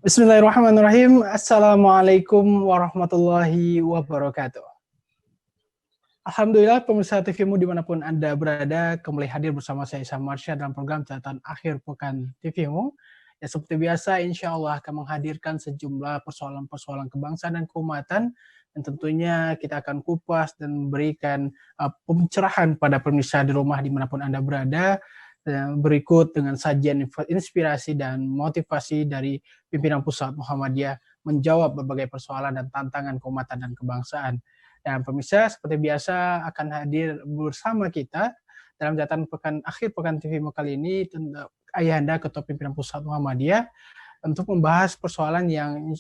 Bismillahirrahmanirrahim. Assalamualaikum warahmatullahi wabarakatuh. Alhamdulillah pemirsa TVmu dimanapun Anda berada, kembali hadir bersama saya Isam Marsya dalam program catatan akhir pekan TVmu. Ya, seperti biasa, insya Allah akan menghadirkan sejumlah persoalan-persoalan kebangsaan dan keumatan, dan tentunya kita akan kupas dan memberikan pencerahan pada pemirsa di rumah dimanapun Anda berada. Berikut dengan sajian inspirasi dan motivasi dari pimpinan pusat Muhammadiyah menjawab berbagai persoalan dan tantangan keumatan dan kebangsaan. Dan pemirsa seperti biasa akan hadir bersama kita dalam catatan akhir pekan TVmu kali ini Ayahanda Ketua Pimpinan Pusat Muhammadiyah untuk membahas persoalan yang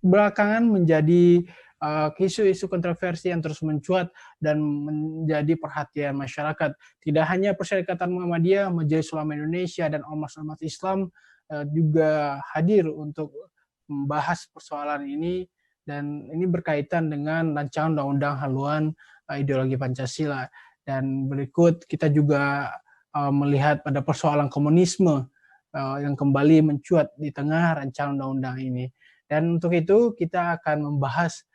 belakangan menjadi isu-isu kontroversi yang terus mencuat dan menjadi perhatian masyarakat. Tidak hanya Perserikatan Muhammadiyah, Majelis Ulama Indonesia dan ormas-ormas Islam juga hadir untuk membahas persoalan ini, dan ini berkaitan dengan rancangan undang-undang haluan ideologi Pancasila. Dan berikut kita juga melihat pada persoalan komunisme yang kembali mencuat di tengah rancangan undang-undang ini. Dan untuk itu kita akan membahas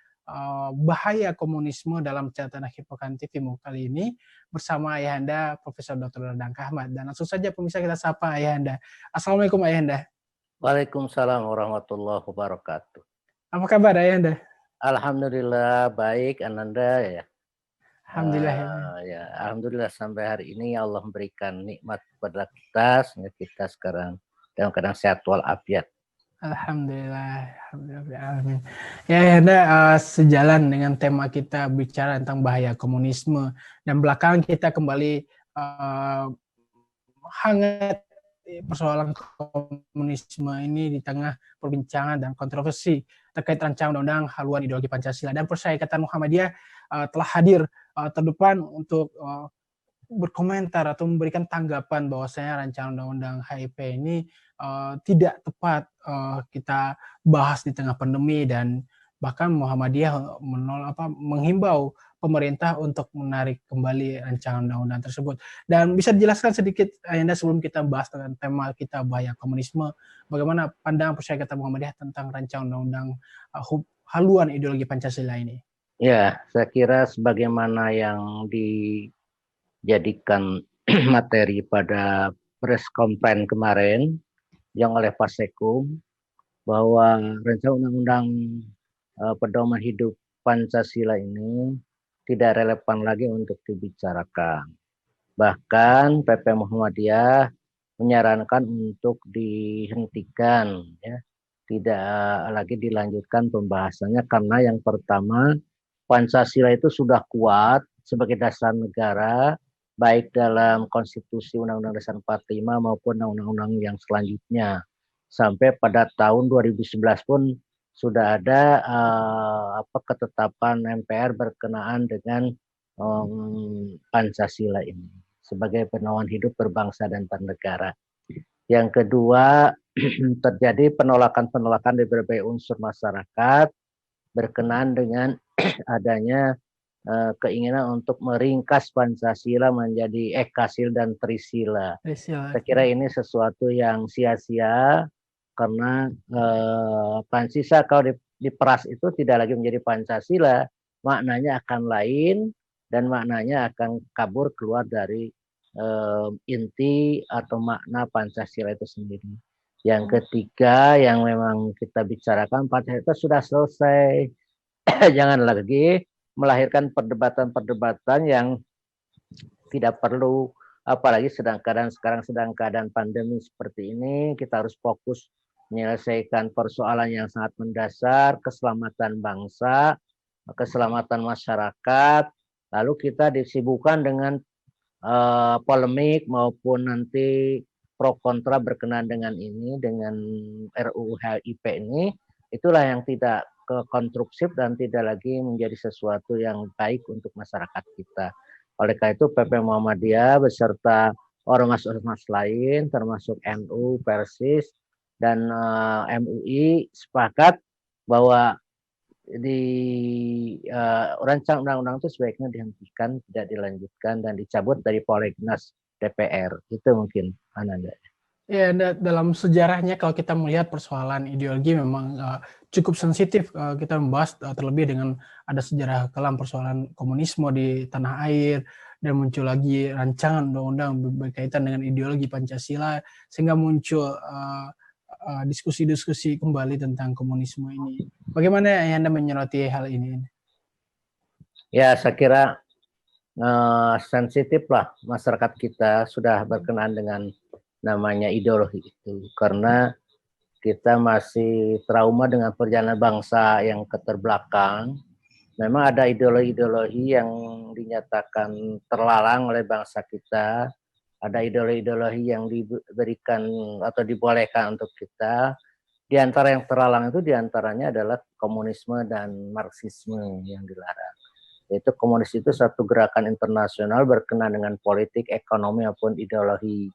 bahaya komunisme dalam catatan akhir pekan TVmu kali ini bersama Ayahanda Profesor Dr. Dadang Kahmat. Dan langsung saja pemirsa kita sapa Ayahanda. Assalamualaikum Ayahanda. Waalaikumsalam warahmatullahi wabarakatuh. Apa kabar Ayahanda? Alhamdulillah baik, Ananda ya. Alhamdulillah. Alhamdulillah sampai hari ini Allah memberikan nikmat kepada kita sehingga kita sekarang dalam keadaan sehat walafiat. Alhamdulillah, alhamdulillah. Ya, Ayahanda, sejalan dengan tema kita bicara tentang bahaya komunisme, dan belakangan kita kembali hangat persoalan komunisme ini di tengah perbincangan dan kontroversi terkait rancangan undang-undang haluan ideologi Pancasila. Dan Perserikatan Muhammadiyah telah hadir terdepan untuk berkomentar atau memberikan tanggapan bahwasanya rancangan undang-undang HIP ini tidak tepat kita bahas di tengah pandemi, dan bahkan Muhammadiyah menghimbau pemerintah untuk menarik kembali rancangan undang-undang tersebut. Dan bisa dijelaskan sedikit Ayahanda sebelum kita bahas tentang tema kita bahaya komunisme, bagaimana pandangan Perserikatan Muhammadiyah tentang rancangan undang-undang haluan ideologi Pancasila ini? Ya, saya kira sebagaimana yang dijadikan materi pada press conference kemarin yang oleh Pak Sekum, bahwa rancangan undang-undang pedoman hidup Pancasila ini tidak relevan lagi untuk dibicarakan. Bahkan PP Muhammadiyah menyarankan untuk dihentikan, ya, tidak lagi dilanjutkan pembahasannya, karena yang pertama, Pancasila itu sudah kuat sebagai dasar negara, baik dalam konstitusi Undang-Undang Dasar 45 maupun undang-undang yang selanjutnya. Sampai pada tahun 2011 pun sudah ada ketetapan MPR berkenaan dengan Pancasila ini sebagai pedoman hidup berbangsa dan bernegara. Yang kedua, terjadi penolakan-penolakan dari berbagai unsur masyarakat berkenaan dengan adanya keinginan untuk meringkas Pancasila menjadi Ekasil dan Trisila. Saya kira ini sesuatu yang sia-sia, karena Pancasila kalau diperas itu tidak lagi menjadi Pancasila, maknanya akan lain dan maknanya akan kabur keluar dari inti atau makna Pancasila itu sendiri. Yang ketiga yang memang kita bicarakan, Pancasila sudah selesai. Jangan lagi melahirkan perdebatan-perdebatan yang tidak perlu, apalagi sekarang sedang keadaan pandemi seperti ini. Kita harus fokus menyelesaikan persoalan yang sangat mendasar, keselamatan bangsa, keselamatan masyarakat. Lalu kita disibukkan dengan polemik maupun nanti pro kontra berkenaan dengan ini, dengan RUU HIP ini. Itulah yang tidak konstruksif dan tidak lagi menjadi sesuatu yang baik untuk masyarakat kita. Oleh karena itu PP Muhammadiyah beserta ormas-ormas lain termasuk NU, Persis, dan MUI sepakat bahwa di rancangan undang-undang itu sebaiknya dihentikan, tidak dilanjutkan, dan dicabut dari prolegnas DPR. Itu mungkin Ananda. Ya, dalam sejarahnya kalau kita melihat persoalan ideologi memang cukup sensitif kita membahas terlebih dengan ada sejarah kelam persoalan komunisme di tanah air dan muncul lagi rancangan undang-undang berkaitan dengan ideologi Pancasila sehingga muncul diskusi-diskusi kembali tentang komunisme ini. Bagaimana Anda menyoroti hal ini? Ya, saya kira sensitif lah masyarakat kita sudah berkenaan dengan namanya ideologi itu, karena kita masih trauma dengan perjalanan bangsa yang keterbelakang. Memang ada ideologi-ideologi yang dinyatakan terlarang oleh bangsa kita, ada ideologi-ideologi yang diberikan atau dibolehkan untuk kita. Di antara yang terlarang itu diantaranya adalah komunisme dan Marxisme yang dilarang. Yaitu komunis itu satu gerakan internasional berkenaan dengan politik, ekonomi maupun ideologi.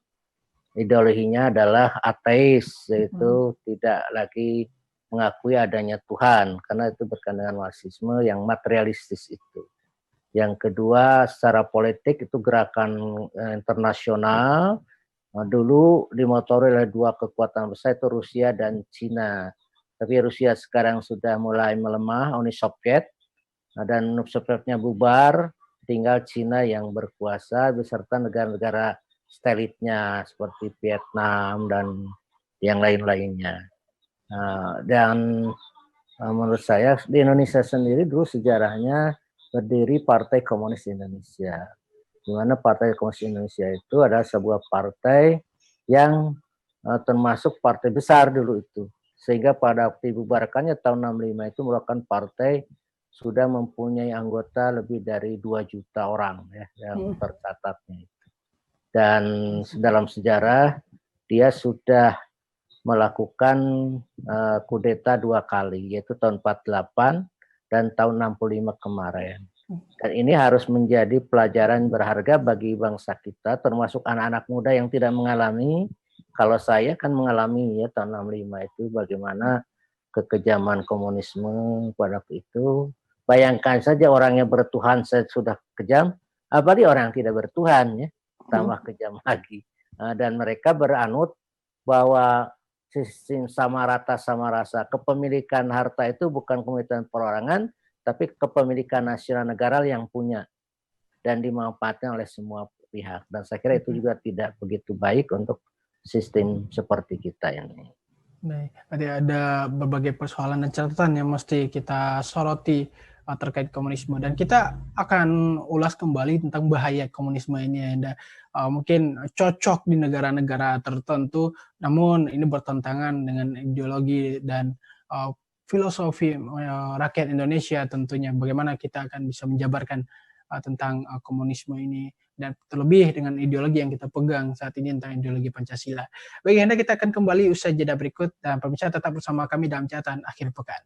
Ideologinya adalah ateis, yaitu tidak lagi mengakui adanya Tuhan, karena itu berkenaan dengan Marxisme yang materialistis itu. Yang kedua, secara politik itu gerakan internasional, dulu dimotori oleh dua kekuatan besar, itu Rusia dan Cina. Tapi Rusia sekarang sudah mulai melemah, Uni Soviet, dan Uni Sovietnya bubar, tinggal Cina yang berkuasa beserta negara-negara satelitnya seperti Vietnam dan yang lain-lainnya. Dan menurut saya di Indonesia sendiri dulu sejarahnya berdiri Partai Komunis Indonesia, di mana Partai Komunis Indonesia itu adalah sebuah partai yang termasuk partai besar dulu itu, sehingga pada waktu dibubarkannya tahun 65 itu merupakan partai sudah mempunyai anggota lebih dari 2 juta orang ya yang tercatatnya. Dan dalam sejarah dia sudah melakukan kudeta 2 kali, yaitu tahun 48 dan tahun 65 kemarin. Dan ini harus menjadi pelajaran berharga bagi bangsa kita, termasuk anak-anak muda yang tidak mengalami. Kalau saya kan mengalami ya tahun 65 itu bagaimana kekejaman komunisme pada waktu itu. Bayangkan saja orang yang bertuhan sudah kejam, apalagi orang yang tidak bertuhan ya, tambah kejam lagi. Dan mereka beranut bahwa sistem sama rata sama rasa, kepemilikan harta itu bukan kepemilikan perorangan, tapi kepemilikan nasional negara yang punya dan dimanfaatkan oleh semua pihak. Dan saya kira itu juga tidak begitu baik untuk sistem seperti kita ini. Baik, berarti ada berbagai persoalan dan catatan yang mesti kita soroti terkait komunisme, dan kita akan ulas kembali tentang bahaya komunisme ini ya. Mungkin cocok di negara-negara tertentu, namun ini bertentangan dengan ideologi dan filosofi rakyat Indonesia tentunya. Bagaimana kita akan bisa menjabarkan tentang komunisme ini, dan terlebih dengan ideologi yang kita pegang saat ini tentang ideologi Pancasila. Bagi Anda, kita akan kembali usai jeda berikut, dan pemirsa tetap bersama kami dalam catatan akhir pekan.